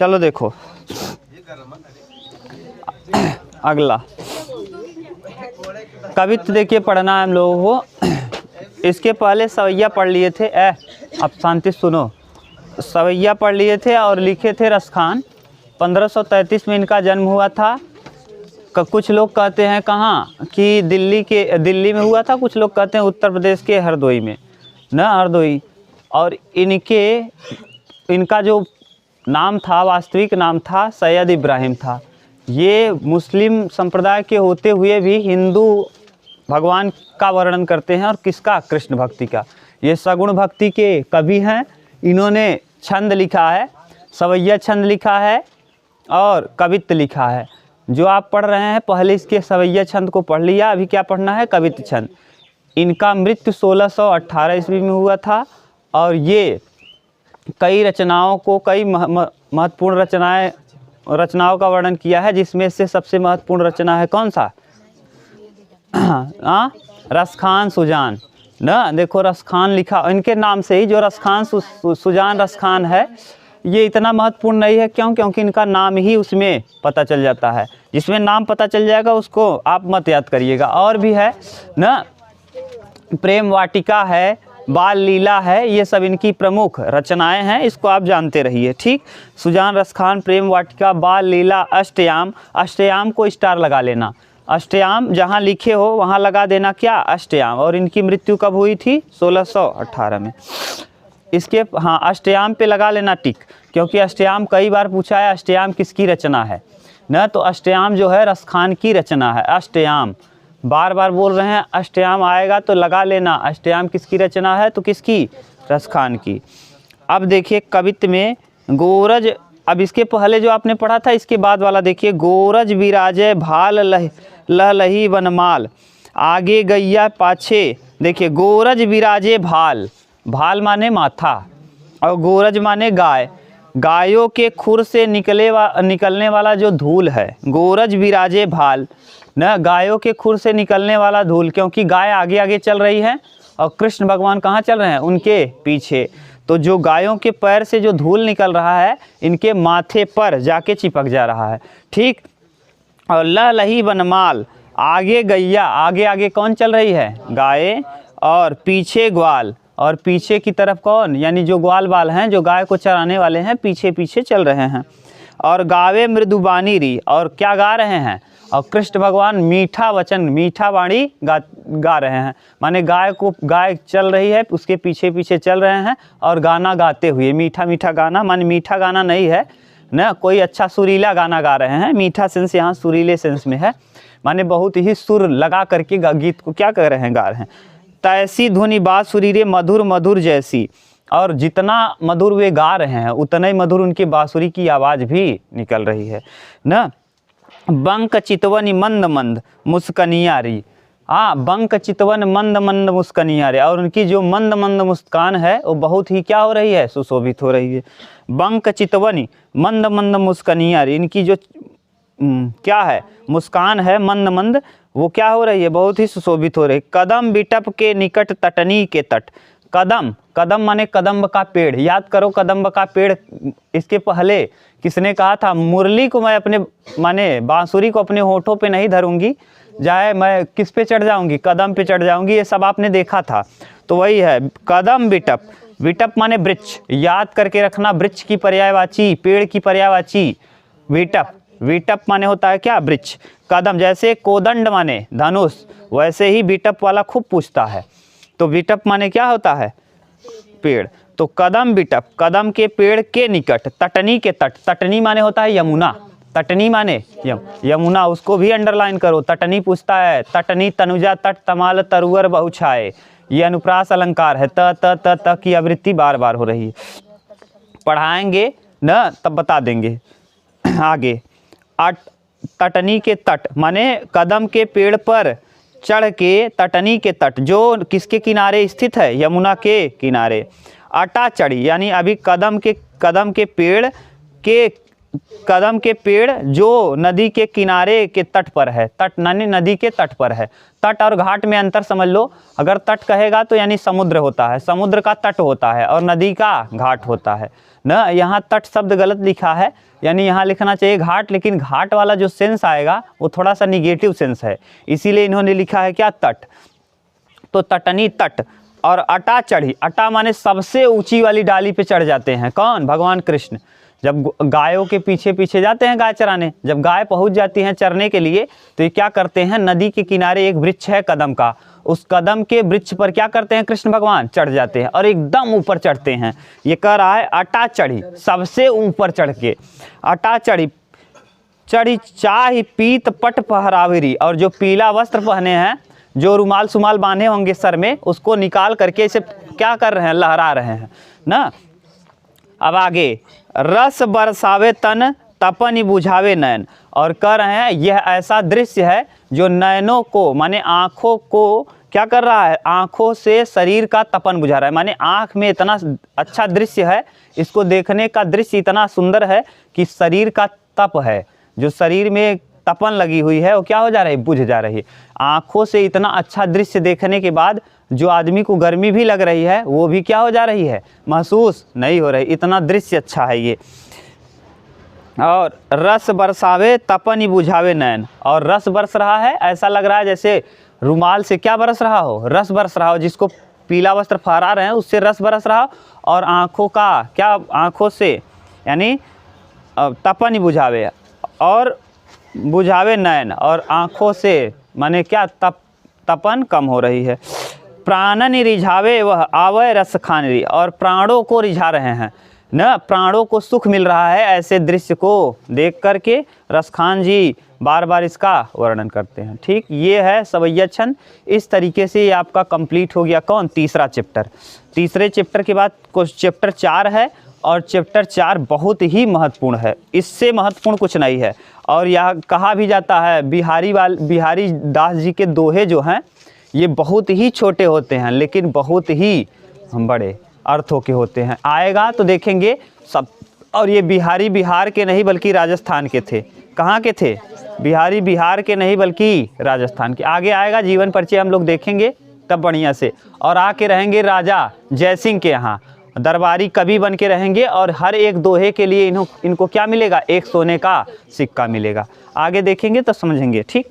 चलो देखो अगला कवित्व देखिए पढ़ना है हम लोगों को। इसके पहले सवैया पढ़ लिए थे। अब शांति सुनो। सवैया पढ़ लिए थे और लिखे थे रसखान। 1533 में इनका जन्म हुआ था। कुछ लोग कहते हैं कहाँ कि दिल्ली में हुआ था, कुछ लोग कहते हैं उत्तर प्रदेश के हरदोई में, हरदोई। और इनका जो नाम था, वास्तविक नाम था सैयद इब्राहिम था। ये मुस्लिम संप्रदाय के होते हुए भी हिंदू भगवान का वर्णन करते हैं। और किसका? कृष्ण भक्ति का। ये सगुण भक्ति के कवि हैं। इन्होंने छंद लिखा है, सवैया छंद लिखा है और कवित्व लिखा है। जो आप पढ़ रहे हैं पहले इसके सवैया छंद को पढ़ लिया, अभी क्या पढ़ना है? कवित्व छंद। इनका मृत्यु 1618 ईस्वी में हुआ था। और ये कई रचनाओं को, कई महत्वपूर्ण रचनाओं का वर्णन किया है, जिसमें से सबसे महत्वपूर्ण रचना है कौन सा? रसखान सुजान ना। देखो रसखान लिखा इनके नाम से ही, जो रसखान सुजान रसखान है, ये इतना महत्वपूर्ण नहीं है। क्यों? क्योंकि इनका नाम ही उसमें पता चल जाता है। जिसमें नाम पता चल जाएगा उसको आप मत याद करिएगा। और भी है ना, प्रेम वाटिका है, बाल लीला है, ये सब इनकी प्रमुख रचनाएं हैं। इसको आप जानते रहिए, ठीक। सुजान रसखान, प्रेम वाटिका, बाल लीला, अष्टयाम। अष्टयाम को स्टार लगा लेना। अष्टयाम जहाँ लिखे हो वहाँ लगा देना क्या? अष्टयाम। और इनकी मृत्यु कब हुई थी? 1618 में। इसके अष्टयाम पे लगा लेना टिक, क्योंकि अष्टयाम कई बार पूछा है अष्टयाम किसकी रचना है ना। तो अष्टयाम जो है रसखान की रचना है। अष्टयाम बार बार बोल रहे हैं, अष्टयाम आएगा तो लगा लेना। अष्टयाम किसकी रचना है? तो किसकी? रसखान की। अब देखिए कवित्व में गोरज। अब इसके पहले जो आपने पढ़ा था इसके बाद वाला देखिए, गोरज विराजय भाल लही वनमाल, आगे गैया पाछे। देखिए गोरज विराजे भाल, भाल माने माथा और गोरज माने गाय। गायों के खुर से निकलने वाला जो धूल है, गोरज विराजे भाल न, गायों के खुर से निकलने वाला धूल। क्योंकि गाय आगे आगे चल रही है और कृष्ण भगवान कहाँ चल रहे हैं? उनके पीछे। तो जो गायों के पैर से जो धूल निकल रहा है, इनके माथे पर जाके चिपक जा रहा है, ठीक। और लही वनमाल, आगे गैया, आगे आगे कौन चल रही है? गाय। और पीछे ग्वाल, और पीछे की तरफ कौन? यानी जो ग्वाल बाल हैं, जो गाय को चराने वाले हैं, पीछे पीछे चल रहे हैं। और गावे मृदुबानी री, और क्या गा रहे हैं? और कृष्ण भगवान मीठा वचन, मीठा वाणी गा रहे हैं। माने गाय चल रही है, उसके पीछे पीछे चल रहे हैं और गाना गाते हुए, मीठा मीठा गाना। माने मीठा गाना नहीं है ना, कोई अच्छा सुरीला गाना गा रहे हैं। मीठा सेंस यहाँ सुरीले सेंस में है, माने बहुत ही सुर लगा करके गीत को क्या कर रहे हैं? गा रहे हैं। तैसी धुनि बांसुरी रे मधुर मधुर जैसी। और जितना मधुर वे गा रहे हैं उतना ही मधुर उनकी बांसुरी की आवाज़ भी निकल रही है ना। बंक चितवन मंद मंद मुस्कनियारी। बंक चितवन मंद मंद मुस्कनियारी। और उनकी जो मंद मंद मुस्कान है वो बहुत ही क्या हो रही है? सुशोभित हो रही है। बंक चितवनी मंद मंद मुस्कनियारी, इनकी जो क्या है? मुस्कान है मंद मंद, वो क्या हो रही है? बहुत ही सुशोभित हो रही है। कदम बिटप के निकट तटनी के तट। कदम, कदम माने कदम्ब का पेड़। याद करो कदम्ब का पेड़ इसके पहले किसने कहा था? मुरली को मैं अपने, माने बांसुरी को अपने होठों पे नहीं धरूंगी, जाए मैं किस पे चढ़ जाऊंगी? कदम पे चढ़ जाऊंगी। ये सब आपने देखा था। तो वही है कदम बिटप। बिटप माने वृक्ष, याद करके रखना, वृक्ष की पर्यायवाची, पेड़ की पर्यायवाची विटप। विटप माने होता है क्या? वृक्ष। कदम, जैसे कोदंड माने धनुष, वैसे ही बिटप वाला खूब पूछता है। तो बिटप माने क्या होता है? पेड़। तो कदम बिटप, कदम के पेड़ के निकट, तटनी के तट। तटनी माने होता है यमुना। तटनी माने यमुना, उसको भी अंडरलाइन करो। तटनी पूछता है, तटनी तनुजा तट तमाल तरुअर बहुछाए। ये अनुप्रास अलंकार है। त त त त की आवृत्ति बार बार हो रही है। पढ़ाएंगे न तब बता देंगे आगे। तटनी के तट माने कदम के पेड़ पर चढ़ के, तटनी के तट जो किसके किनारे स्थित है? यमुना के किनारे। अटा चढ़ी, यानी अभी कदम के पेड़ के कदम के पेड़ जो नदी के किनारे के तट पर है, तट यानी नदी के तट पर है। तट और घाट में अंतर समझ लो। अगर तट कहेगा तो यानी समुद्र होता है, समुद्र का तट होता है, और नदी का घाट होता है ना। यहाँ तट शब्द गलत लिखा है, यानी यहाँ लिखना चाहिए घाट, लेकिन घाट वाला जो सेंस आएगा वो थोड़ा सा निगेटिव सेंस है, इसीलिए इन्होंने लिखा है क्या, तट। तो तटनी तट। और अटा चढ़ी, अटा माने सबसे ऊंची वाली डाली पे चढ़ जाते हैं, कौन, भगवान कृष्ण। जब गायों के पीछे पीछे जाते हैं गाय चराने, जब गाय पहुंच जाती हैं चरने के लिए, तो ये क्या करते हैं, नदी के किनारे एक वृक्ष है कदम का, उस कदम के वृक्ष पर क्या करते हैं, कृष्ण भगवान चढ़ जाते हैं और एकदम ऊपर चढ़ते हैं। ये कह रहा है अटा चढ़ी, सबसे ऊपर चढ़ के। अटा चढ़ी, चढ़ी चाह पीत पट पहरावेरी, और जो पीला वस्त्र पहने हैं, जो रुमाल सुमाल बांधे होंगे सर में, उसको निकाल करके इसे क्या कर रहे हैं, लहरा रहे हैं ना। अब आगे, रस बरसावे तन तपन बुझावे नयन, और कह रहे हैं यह ऐसा दृश्य है जो नयनों को माने आँखों को क्या कर रहा है, आँखों से शरीर का तपन बुझा रहा है। माने आँख में इतना अच्छा दृश्य है, इसको देखने का दृश्य इतना सुंदर है कि शरीर का तप है, जो शरीर में तपन लगी हुई है वो क्या हो जा रही है, बुझ जा रही है। आँखों से इतना अच्छा दृश्य देखने के बाद जो आदमी को गर्मी भी लग रही है वो भी क्या हो जा रही है, महसूस नहीं हो रही, इतना दृश्य अच्छा है ये। और रस बरसावे तपन बुझावे नयन, और रस बरस रहा है, ऐसा लग रहा है जैसे रुमाल से क्या बरस रहा हो, रस बरस रहा हो, जिसको पीला वस्त्र फहरा रहे हैं उससे रस बरस रहा हो, और आँखों का क्या, आँखों से यानी तपन बुझावे, और बुझावे नयन, और आँखों से माने क्या, तपन कम हो रही है। प्राणन रिझावे वह आवय रस खानरी, और प्राणों को रिझा रहे हैं न, प्राणों को सुख मिल रहा है ऐसे दृश्य को देख करके रसखान जी बार बार इसका वर्णन करते हैं। ठीक, ये है सवैया छंद। इस तरीके से ये आपका कंप्लीट हो गया कौन, तीसरा चैप्टर। तीसरे चैप्टर के बाद कुछ चैप्टर 4 है, और चैप्टर 4 बहुत ही महत्वपूर्ण है, इससे महत्वपूर्ण कुछ नहीं है। और यह कहा भी जाता है बिहारी दास जी के दोहे जो हैं ये बहुत ही छोटे होते हैं लेकिन बहुत ही बड़े अर्थों के होते हैं। आएगा तो देखेंगे सब। और ये बिहारी बिहार के नहीं बल्कि राजस्थान के थे। कहाँ के थे, बिहारी बिहार के नहीं बल्कि राजस्थान के। आगे आएगा जीवन परिचय हम लोग देखेंगे तब बढ़िया से। और आके रहेंगे राजा जयसिंह के यहाँ, दरबारी कवि बन के रहेंगे, और हर एक दोहे के लिए इनको क्या मिलेगा, एक सोने का सिक्का मिलेगा। आगे देखेंगे तो समझेंगे। ठीक।